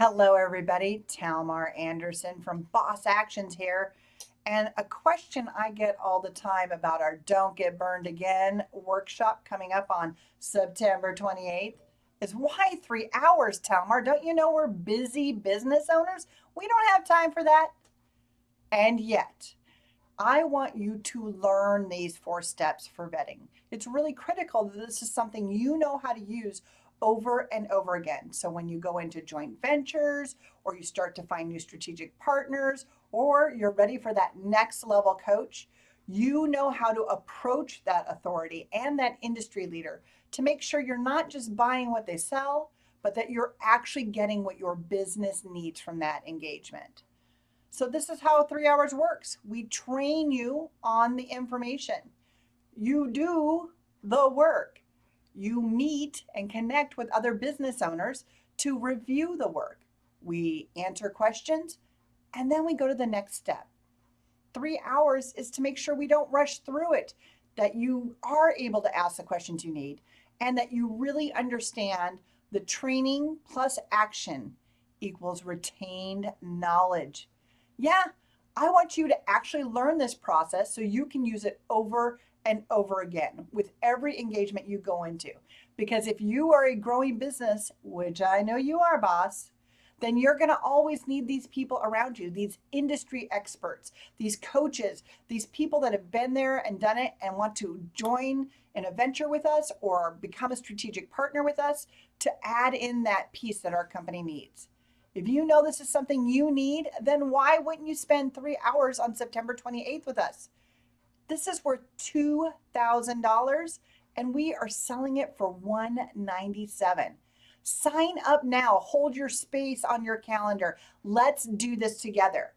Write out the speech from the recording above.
Hello, everybody. Talmar Anderson from BossActions here. And a question I get all the time about our Don't Get Burned Again workshop coming up on September 28th is why 3 hours, Talmar? Don't you know we're busy business owners? We don't have time for that. And yet, I want you to learn these 4 steps for vetting. It's really critical that this is something you know how to use over and over again. So when you go into joint ventures or you start to find new strategic partners or you're ready for that next level coach, you know how to approach that authority and that industry leader to make sure you're not just buying what they sell, but that you're actually getting what your business needs from that engagement. So this is how 3 hours works. We train you on the information. You do the work. You meet and connect with other business owners to review the work. We answer questions and then we go to the next step. 3 hours is to make sure we don't rush through it, that you are able to ask the questions you need, and that you really understand the training plus action equals retained knowledge. Yeah, I want you to actually learn this process so you can use it over and over again with every engagement you go into. Because if you are a growing business, which I know you are, boss, then you're going to always need these people around you, these industry experts, these coaches, these people that have been there and done it and want to join in a venture with us or become a strategic partner with us to add in that piece that our company needs. If you know this is something you need, then why wouldn't you spend 3 hours on September 28th with us? This is worth $2,000 and we are selling it for $197. Sign up now. Hold your space on your calendar. Let's do this together.